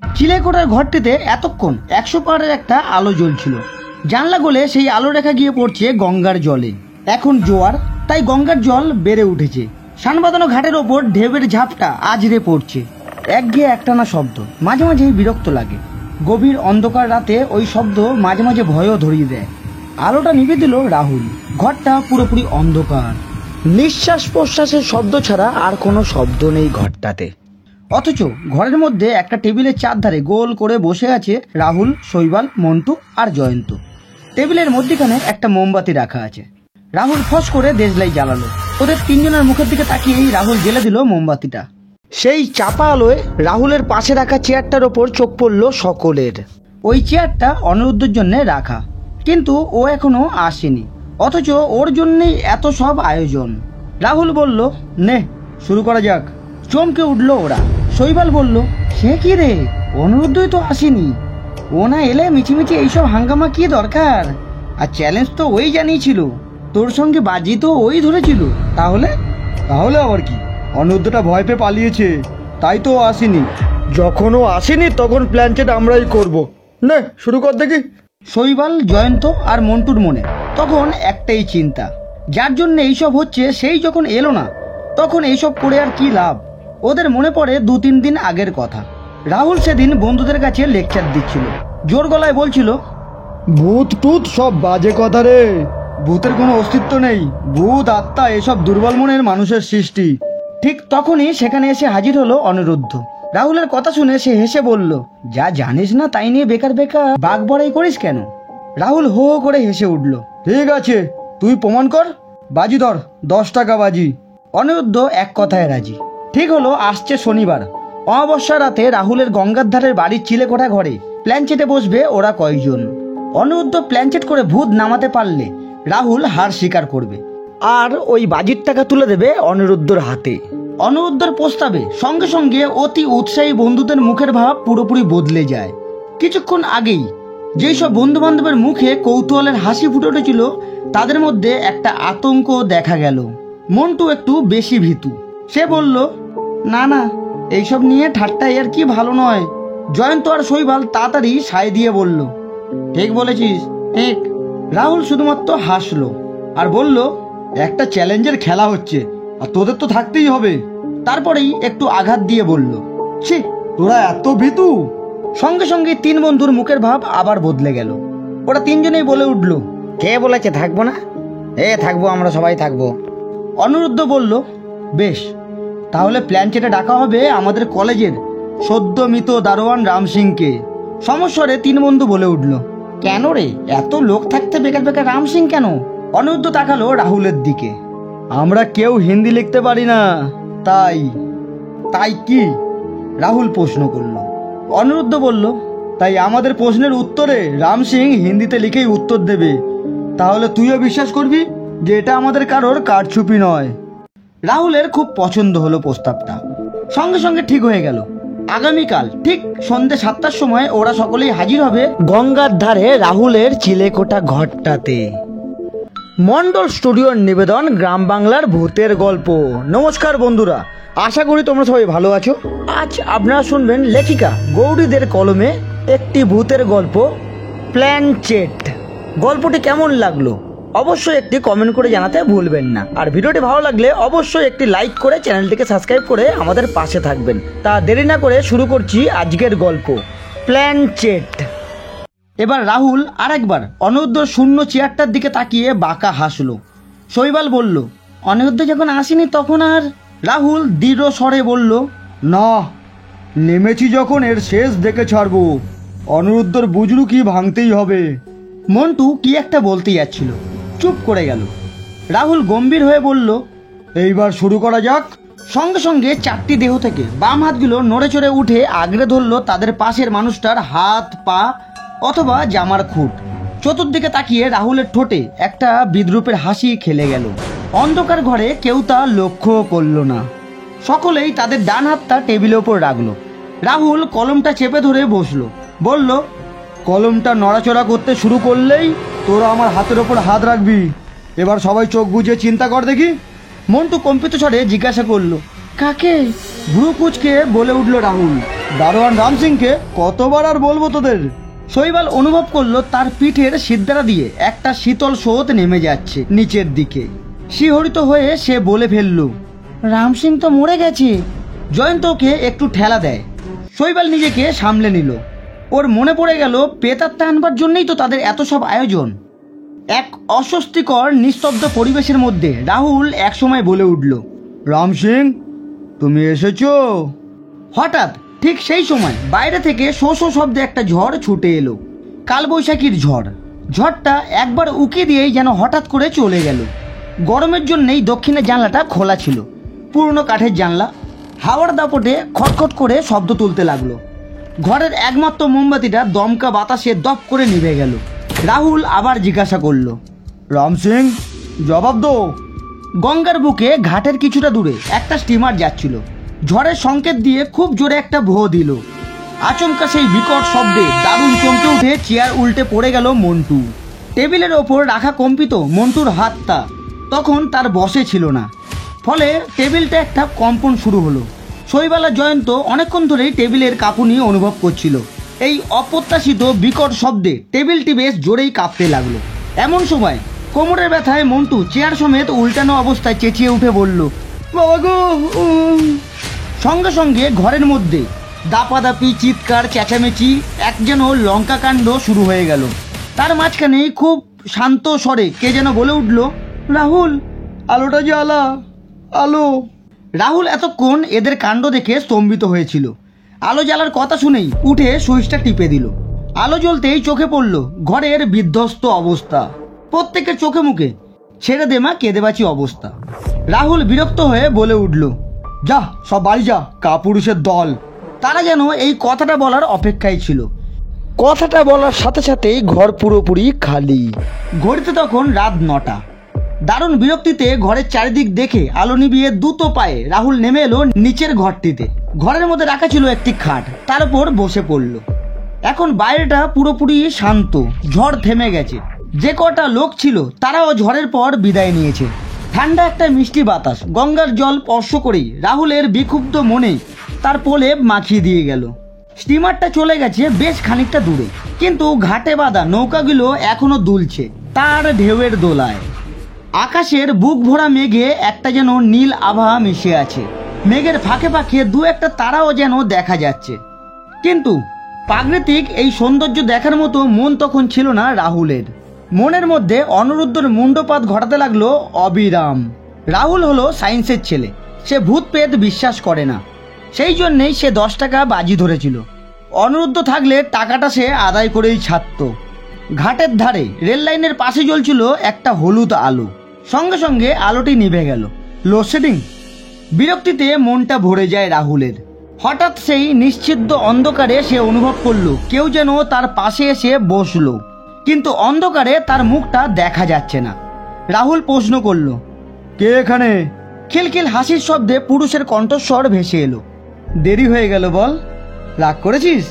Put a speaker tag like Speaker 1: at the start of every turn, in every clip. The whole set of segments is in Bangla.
Speaker 1: চিলেকোঠার ঘরটিতে এতক্ষণ 100 পাহাড়ের একটা আলো জ্বলছিল। জানলা গলে সেই আলো রেখা গিয়ে পড়ছে গঙ্গার জলে। এখন জোয়ার, তাই গঙ্গার জল বেড়ে উঠেছে। সানবাঁধানো ঘাটের ওপর ঢেউয়ের ঝাপটা আজরে পড়ছে। একঘেয়ে একটানা শব্দ, মাঝে মাঝে বিরক্ত লাগে। গভীর অন্ধকার রাতে ওই শব্দ মাঝে মাঝে ভয়ও ধরিয়ে দেয়। আলোটা নিভে দিল রাহুল। ঘরটা পুরোপুরি অন্ধকার। নিঃশ্বাস প্রশ্বাসের শব্দ ছাড়া আর কোনো শব্দ নেই ঘরটাতে। অথচ ঘরের মধ্যে একটা টেবিলের চারধারে গোল করে বসে আছে রাহুল, শৈবাল, মন্টু আর জয়ন্ত। টেবিলের মধ্যখানে একটা মোমবাতি রাখা আছে। রাহুল ফস করে দেশলাই জ্বালালো। ওদের তিনজনের মুখের দিকে তাকিয়েই রাহুল জ্বেলে দিল মোমবাতিটা। সেই চাপা আলোয় রাহুলের পাশে রাখা চেয়ারটার ওপর চোখ পড়ল সকলের। ওই চেয়ারটা অনিরুদ্ধের জন্য রাখা, কিন্তু ও এখনো আসেনি। অথচ ওর জন্যই এত সব আয়োজন। রাহুল বলল, নে শুরু করা যাক। চমকে উঠল ওরা। শৈবাল বলল, সে কি রে, অনিরুদ্ধই তো আসেনি। ও না এলে মিছিমিছি এইসব হাঙ্গামা কি দরকার? আর চ্যালেঞ্জ তো ওই জানিয়েছিল, তোর সঙ্গে বাজি তো ওই ধরেছিল। তাহলে
Speaker 2: তাহলে আবার কি, অনিরুদ্ধটা ভয় পেয়ে পালিয়েছে, তাই তো আসেনি। যখন ও আসেনি তখন প্ল্যানচেট আমরাই করব। নে শুরু কর দেখি।
Speaker 1: শৈবাল, জয়ন্ত আর মন্টুর মনে তখন একটাই চিন্তা, যার জন্য এইসব হচ্ছে সেই যখন এলো না, তখন এইসব করে আর কি লাভ। ওদের মনে পড়ে 2-3 দিন আগের কথা। রাহুল সেদিন বন্ধুদের কাছে লেকচার দিচ্ছিল, জোর গলায় বলছিল,
Speaker 2: ভূত টুত সব বাজে কথা রে, ভূতের কোনো অস্তিত্ব নেই। ভূত আত্মা এসব দুর্বল মনের মানুষের সৃষ্টি।
Speaker 1: ঠিক তখনই সেখানে এসে হাজির হলো অনিরুদ্ধ। রাহুলের কথা শুনে সে হেসে বলল, যা জানিস না তাই নিয়ে বেকার বেকার বাঘ বড়াই করিস কেন? রাহুল হো হো করে হেসে উঠল।
Speaker 2: ঠিক আছে, তুই প্রমাণ কর, বাজি ধর, 10 টাকা বাজি।
Speaker 1: অনিরুদ্ধ এক কথায় রাজি। ঠিক হলো আসছে শনিবার অমাবস্যা রাতে রাহুলের গঙ্গার ধারের বাড়ির চিলেকোঠা ঘরে প্ল্যানচেটে বসবে ওরা কয়েকজন। অনিরুদ্ধ প্ল্যানচেট করে ভূত নামাতে পারলে রাহুল হার স্বীকার করবে আর ওই বাজির টাকা তুলে দেবে অনিরুদ্ধর হাতে। অনিরুদ্ধর প্রস্তাবে সঙ্গে সঙ্গে অতি উৎসাহী বন্ধুদের মুখের ভাব পুরোপুরি বদলে যায়। কিছুক্ষণ আগেই যেই সব বন্ধু বান্ধবের মুখে কৌতূহলের হাসি ফুটে উঠেছিল, তাদের মধ্যে একটা আতঙ্ক দেখা গেল। মন্টু একটু বেশি ভীতু। সে বলল, না না, এইসব নিয়ে ঠাট্টা এর কি ভালো নয়। জয়ন্ত আর শৈবাল তাড়াতাড়ি সায় দিয়ে বলল, ঠিক বলেছিস, ঠিক। রাহুল শুধুমাত্র হাসলো আর বলল,
Speaker 2: একটা চ্যালেঞ্জের খেলা হচ্ছে আর তোদের তো থাকতেই হবে।
Speaker 1: তারপরেই একটু আঘাত দিয়ে বলল, ছি,
Speaker 2: তোরা এত ভীতু।
Speaker 1: সঙ্গে সঙ্গে 3 বন্ধুর মুখের ভাব আবার বদলে গেল। ওরা 3জনেই বলে উঠল, কে বলেছে থাকবো না? থাকবো, আমরা সবাই থাকবো। অনিরুদ্ধ বলল, বেশ, তাহলে প্ল্যানচেটে ডাকা হবে আমাদের কলেজের সদ্য মৃত দারোয়ান রাম সিংকে। সমস্বরে 3 বন্ধু বলে উঠল, কেন রে, এত লোক থাকতে বেকার বেকার রাম সিং কেন? অনিরুদ্ধ তাকালো রাহুলের দিকে।
Speaker 2: আমরা কেউ হিন্দি লিখতে পারি না, তাই।
Speaker 1: তাই কি? রাহুল প্রশ্ন করল। অনিরুদ্ধ বলল,
Speaker 2: তাই আমাদের প্রশ্নের উত্তরে রাম সিং হিন্দিতে লিখেই উত্তর দেবে। তাহলে তুইও বিশ্বাস করবি যে এটা আমাদের কারোর কারচুপি নয়।
Speaker 1: রাহুলের খুব পছন্দ হলো প্রস্তাবটা। সঙ্গে সঙ্গে ঠিক হয়ে গেল। আগামীকাল ঠিক সন্ধ্যে 7টার সময় ওরা সকলেই হাজির হবে গঙ্গার ধারে রাহুলের চিলেকোঠা ঘরটাতে। মন্ডল স্টুডিওর নিবেদন গ্রাম বাংলার ভূতের গল্প। নমস্কার বন্ধুরা, আশা করি তোমরা সবাই ভালো আছো। আজ আপনারা শুনবেন লেখিকা গৌরীদের কলমে একটি ভূতের গল্প, প্ল্যানচেট। গল্পটি কেমন লাগলো অবশ্যই একটি কমেন্ট করে জানাতে ভুলবেন না। আর ভিডিওটি ভালো লাগলে অবশ্যই একটি লাইক করে চ্যানেলটিকে সাবস্ক্রাইব করে আমাদের পাশে থাকবেন। তা দেরি না করে শুরু করছি আজকের গল্প, প্ল্যানচেট। এবার রাহুল আরেকবার অনিরুদ্ধ শূন্য চেয়ারটার দিকে তাকিয়ে বাঁকা হাসলো। শৈবাল বলল, অনিরুদ্ধ যখন আসেনি তখন আর? রাহুল দৃঢ় স্বরে বলল,
Speaker 2: না, নেমেছি যখন এর শেষ দেখে ছাড়বো। অনিরুদ্ধর বুজরু কি ভাঙতেই হবে।
Speaker 1: মন্টু কি একটা বলতে যাচ্ছিল, চুপ করে গেল। রাহুল গম্ভীর হয়ে বলল,
Speaker 2: এইবার শুরু করা যাক।
Speaker 1: সঙ্গে সঙ্গে 4টি দেহ থেকে বাম হাতগুলো নড়ে চড়ে উঠে আগড়ে ধরল তাদের পাশের মানুষটার হাত, পা অথবা জামার খুঁট। চতুর্দিকে তাকিয়ে রাহুলের ঠোঁটে একটা বিদ্রুপের হাসি খেলে গেল। অন্ধকার ঘরে কেউ তা লক্ষ্য করল না। সকলেই তাদের ডান হাতটা টেবিলের ওপর রাখলো। রাহুল কলমটা চেপে ধরে বসলো, বলল,
Speaker 2: কলমটা নড়াচড়া করতে শুরু করলেই তোরা আমার হাতের ওপর হাত রাখবি। এবার সবাই চোখ বুজিয়ে চিন্তা কর দেখি।
Speaker 1: মন্টু কম্পিত স্বরে জিজ্ঞাসা করলো, কাকে? ভ্রু কুঁচকে বলে উঠল রাহুল,
Speaker 2: দারোয়ান রাম সিংকে কতবার আর বলবো তোদের।
Speaker 1: শৈবাল অনুভব করলো তার পিঠের সিদ্ধারা দিয়ে একটা শীতল স্রোত নেমে যাচ্ছে নিচের দিকে। শিহরিত হয়ে সে বলে ফেলল, রাম সিং তো মরে গেছে। জয়ন্ত ওকে একটু ঠেলা দেয়। শৈবাল নিজেকে সামলে নিল। ওর মনে পড়ে গেল প্রেতাত্মা আনবার জন্যই তো তাদের এত সব আয়োজন। এক অস্বস্তিকর নিস্তব্ধ পরিবেশের মধ্যে রাহুল একসময় বলে উঠল,
Speaker 2: রাম সিং, তুমি এসেছো?
Speaker 1: হঠাৎ ঠিক সেই সময় বাইরে থেকে শো শো শব্দে একটা ঝড় ছুটে এলো। কালবৈশাখীর ঝড়। ঝড়টা একবার উকি দিয়েই যেন হঠাৎ করে চলে গেল। গরমের জন্যেই দক্ষিণের জানলাটা খোলা ছিল, পুরনো কাঠের জানলা। হাওয়ার দাপটে খটখট করে শব্দ তুলতে লাগলো। ঘরের একমাত্র মোমবাতিটা দমকা বাতাসে দপ করে নিভে গেল। রাহুল আবার জিজ্ঞাসা করলো,
Speaker 2: রাম সিং, জবাব দো।
Speaker 1: গঙ্গার বুকে ঘাটের কিছুটা দূরে একটা স্টিমার যাচ্ছিল। ঝড়ের সংকেত দিয়ে খুব জোরে একটা ভোঁ দিল। আচমকা সেই বিকট শব্দে দারুণ চমকে উঠে চেয়ার উল্টে পড়ে গেল মন্টু। টেবিলের ওপর রাখা কম্পিত মন্টুর হাতটা তখন তার বসে ছিল না, ফলে টেবিলটা একটা কম্পন শুরু হলো। শৈবালা জয়ন্ত অনেকক্ষণ ধরেই টেবিলের কাঁপুনি অনুভব করছিল। এই অপ্রত্যাশিত বিকট শব্দে টেবিলটি বেশ জোরেই কাঁপতে লাগলো। এমন সময় কোমরের ব্যথায় মন্টু চেয়ার সমেত উল্টানো অবস্থায় চেঁচিয়ে উঠে বলল, বাবা গো। সঙ্গে সঙ্গে ঘরের মধ্যে দাপাদাপি, চিৎকার, চেঁচামেচি, এক যেন লঙ্কা কাণ্ড শুরু হয়ে গেল। তার মাঝখানে খুব শান্ত স্বরে কে যেন বলে উঠল, রাহুল,
Speaker 2: আলোটা জ্বালা, আলো।
Speaker 1: রাহুল এতক্ষণ এদের কাণ্ড দেখে স্তম্ভিত হয়েছিল। আলো জ্বালার কথা শুনেই উঠে সুইচটা টিপে দিল। আলো জ্বলতেই চোখে পড়ল ঘরের বিধ্বস্ত অবস্থা। প্রত্যেকের চোখে মুখে ছেড়ে দেমা কেঁদেবাচি অবস্থা। রাহুল বিরক্ত হয়ে বলে উঠল,
Speaker 2: যা সব বাড়ি যা, কাপুরুষের দল।
Speaker 1: তারা যেন এই কথাটা বলার অপেক্ষায় ছিল। কথাটা বলার সাথে সাথেই ঘর পুরোপুরি খালি। ঘড়িতে তখন রাত 9টা। দারুণ বিরক্তিতে ঘরের চারিদিক দেখে আলো নিভিয়ে দ্রুত পায়ে রাহুল নেমে এলো নিচের ঘরটিতে। ঘরের মধ্যে রাখা ছিল একটি খাট, তার উপর বসে পড়ল। এখন বাইরেটা পুরোপুরি শান্ত, ঝড় থেমে গেছে। যে কটা লোক ছিল তারাও ঝড়ের পর বিদায় নিয়েছে। ঠান্ডা একটা মিষ্টি বাতাস গঙ্গার জল স্পর্শ করেই রাহুলের বিক্ষুব্ধ মনে তার প্রলেপ মাখিয়ে দিয়ে গেল। স্টিমারটা চলে গেছে বেশ খানিকটা দূরে, কিন্তু ঘাটে বাঁধা নৌকাগুলো এখনো দুলছে তার ঢেউয়ের দোলায়। আকাশের বুক ভরা মেঘে একটা যেন নীল আভা মিশে আছে। মেঘের ফাঁকে ফাঁকে দু একটা তারাও যেন দেখা যাচ্ছে। কিন্তু প্রাকৃতিক এই সৌন্দর্য দেখার মতো মন তখন ছিল না রাহুলের। মনের মধ্যে অনিরুদ্ধর মুন্ডপাত ঘটাতে লাগলো অবিরাম। রাহুল হলো সায়েন্সের ছেলে, সে ভূত প্রেত বিশ্বাস করে না। সেই জন্যেই সে 10 টাকা বাজি ধরেছিল। অনিরুদ্ধ থাকলে টাকাটা সে আদায় করেই ছাড়ত। ঘাটের ধারে রেল লাইনের পাশে জ্বলছিল একটা হলুদ আলো। সঙ্গে সঙ্গে আলোটি নিভে গেল। লোডশেডিং। বিরক্তিতে মনটা ভরে যায় রাহুলের। হঠাৎ সেই নিশ্চিদ্র অন্ধকারে সে অনুভব করলো কেউ যেন তার পাশে এসে বসলো, কিন্তু অন্ধকারে তার মুখটা দেখা যাচ্ছে না। রাহুল প্রশ্ন করলো,
Speaker 2: কে এখানে?
Speaker 1: খিলখিল হাসির শব্দে পুরুষের কণ্ঠস্বর ভেসে এলো, দেরি হয়ে গেল বল, রাগ করেছিস?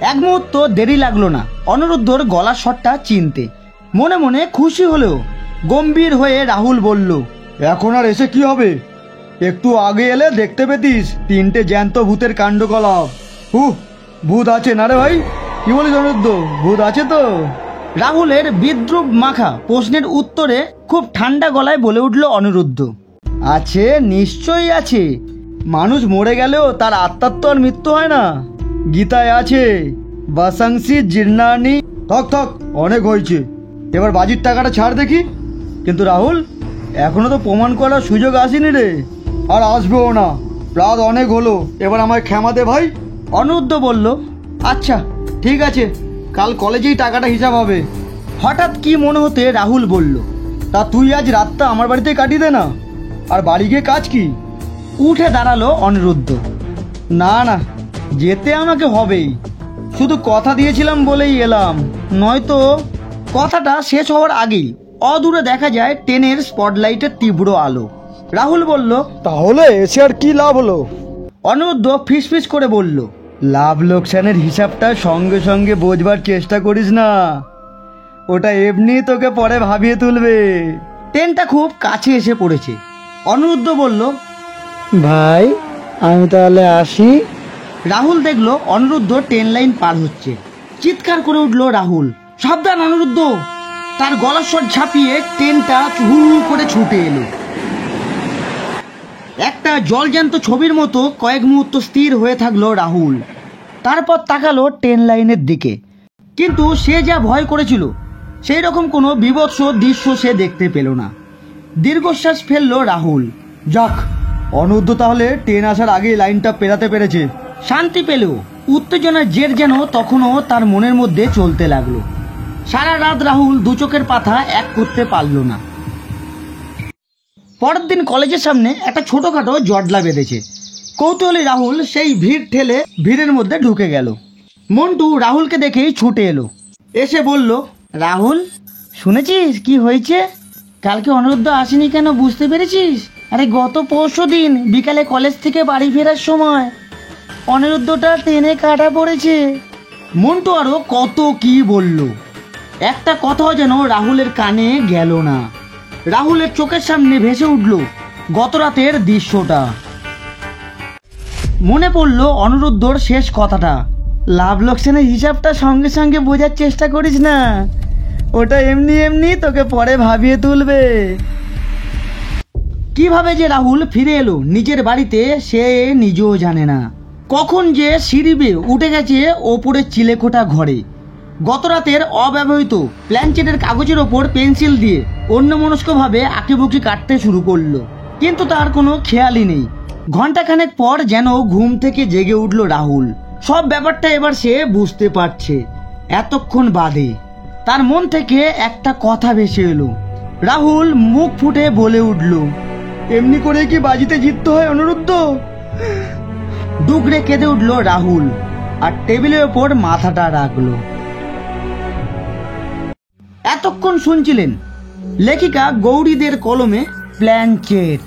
Speaker 1: এক মুহূর্ত দেরি লাগলো না অনিরুদ্ধর গলার স্বরটা চিনতে। মনে মনে খুশি হলেও গম্ভীর হয়ে রাহুল বলল,
Speaker 2: এখন আর এসে কি হবে? একটু আগে এলে দেখতে পেতিস 3টে জ্যান্ত ভূতের কাণ্ডকলাপ। ভূত আছে না রে ভাই? কি বলিস অনিরুদ্ধ, ভূত আছে তো?
Speaker 1: রাহুলের বিদ্রুপ মাখা প্রশ্নের উত্তরে খুব ঠান্ডা গলায় বলে উঠল অনিরুদ্ধ, আছে, নিশ্চয়ই আছে। মানুষ মরে গেলেও তার আত্মার তো আর মৃত্যু হয় না। গীতায় আছে, বাসাংসি জীর্ণানি।
Speaker 2: থক থক, অনেক হয়েছে, এবার বাজির টাকাটা ছাড় দেখি।
Speaker 1: কিন্তু রাহুল,
Speaker 2: এখনো তো প্রমাণ করার সুযোগ আসেনি রে, আর আসবেও না। রাত অনেক হলো, এবার আমায় ক্ষমা দে ভাই।
Speaker 1: অনিরুদ্ধ বলল, আচ্ছা ঠিক আছে,
Speaker 2: কাল কলেজেই টাকাটা হিসাব হবে।
Speaker 1: হঠাৎ কি মনে হতে রাহুল বলল,
Speaker 2: তা তুই আজ রাতটা আমার বাড়িতে কাটিয়ে দে না। আর বাড়ি গিয়ে কাজ কি?
Speaker 1: উঠে দাঁড়ালো অনিরুদ্ধ,
Speaker 2: না না, যেতে আমাকে হবেই। শুধু কথা দিয়েছিলাম বলেই এলাম, নয়তো।
Speaker 1: কথাটা শেষ হওয়ার আগেই অদূরে দেখা যায় ট্রেনের স্পটলাইটের তীব্র আলো। রাহুল বলল,
Speaker 2: তাহলে এসে আর কি লাভ হলো?
Speaker 1: অনিরুদ্ধ ফিসফিস করে বলল,
Speaker 2: লাভ লোকসানের হিসাবটা সঙ্গে সঙ্গে বোঝবার চেষ্টা করিস না, ওটা এমনি তোকে পরে ভাবিয়ে তুলবে।
Speaker 1: ট্রেনটা খুব কাছে এসে পড়েছে। অনিরুদ্ধ বলল,
Speaker 2: ভাই, আমি তাহলে আসি।
Speaker 1: রাহুল দেখলো অনিরুদ্ধ ট্রেন লাইন পার হচ্ছে। চিৎকার করে উঠলো রাহুল, সাবধান অনিরুদ্ধ! তার গলার স্বর ঝাঁপিয়ে ট্রেনটা হু হু করে ছুটে এলো। একটা জলজ্যান্ত ছবির মতো কয়েক মুহূর্ত স্থির হয়ে থাকলো রাহুল। তারপর তাকালো ট্রেন লাইনের দিকে, কিন্তু সে যা ভয় করেছিল সেই রকম কোনো বীভৎস দৃশ্য সে দেখতে পেল না। দীর্ঘশ্বাস ফেললো রাহুল।
Speaker 2: যাক, অনিরুদ্ধ তাহলে ট্রেন আসার আগেই লাইনটা পেরাতে পেরেছে।
Speaker 1: শান্তি পেল। উত্তেজনার জের যেন তখনও তার মনের মধ্যে চলতে লাগলো। সারা রাত রাহুল দু চোখের পাতা এক করতে পারল না। পরের দিন কলেজের সামনে একটা ছোটখাটো জটলা বেঁধেছে। কৌতূহলী রাহুল সেই ভিড় ঠেলে ভিড়ের মধ্যে ঢুকে গেল। মন্টু রাহুলকে দেখেই ছুটে এলো, এসে বলল, রাহুল, শুনেছিস কি হয়েছে? কালকে অনিরুদ্ধ আসেনি কেন বুঝতে পেরেছিস? আরে গত পরশুদিন বিকালে কলেজ থেকে বাড়ি ফেরার সময় অনিরুদ্ধটা ট্রেনে কাটা পড়েছে। মন্টু আরো কত কি বলল, একটা কথাও যেন রাহুলের কানে গেল না। রাহুলের চোখের সামনে ভেসে উঠল গত রাতের দৃশ্যটা। মনে পড়ল অনিরুদ্ধর শেষ কথাটা, লাভ লোকসানের হিসাবটা সঙ্গে সঙ্গে বোঝার চেষ্টা করিস না, ওটা এমনি এমনি তোকে পরে ভাবিয়ে তুলবে। কিভাবে যে রাহুল ফিরে এলো নিজের বাড়িতে সে নিজেও জানে না। কখন যে সিঁড়ি বেয়ে উঠে গেছে ওপরের চিলেকোঠা ঘরে। গত রাতের অব্যবহৃত প্ল্যানচেটের কাগজের ওপর পেন্সিল দিয়ে অন্যমনস্কভাবে আঁকিবুকি কাটতে শুরু করলো, কিন্তু তার কোনো খেয়ালই নেই। ঘন্টাখানেক পর যেন ঘুম থেকে জেগে উঠল রাহুল। সব ব্যাপারটা এবার সে বুঝতে পারছে। এতক্ষণ বাদে তার মন থেকে একটা কথা ভেসে এলো। রাহুল মুখ ফুটে বলে উঠল,
Speaker 2: এমনি করে কি বাজিতে জিততে হয় অনিরুদ্ধ?
Speaker 1: ডুকরে কেঁদে উঠল রাহুল আর টেবিলের ওপর মাথাটা রাখলো। এতক্ষণ শুনছিলেন লেখিকা গৌরীদের কলমে প্ল্যানচেট।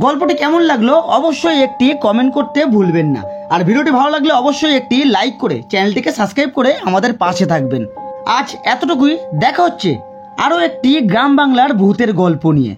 Speaker 1: গল্পটি কেমন লাগলো অবশ্যই একটি কমেন্ট করতে ভুলবেন না। আর ভিডিওটি ভালো লাগলে অবশ্যই একটি লাইক করে চ্যানেলটিকে সাবস্ক্রাইব করে আমাদের পাশে থাকবেন। আজ এতটুকুই, দেখা হচ্ছে আরও একটি গ্রাম বাংলার ভূতের গল্প নিয়ে।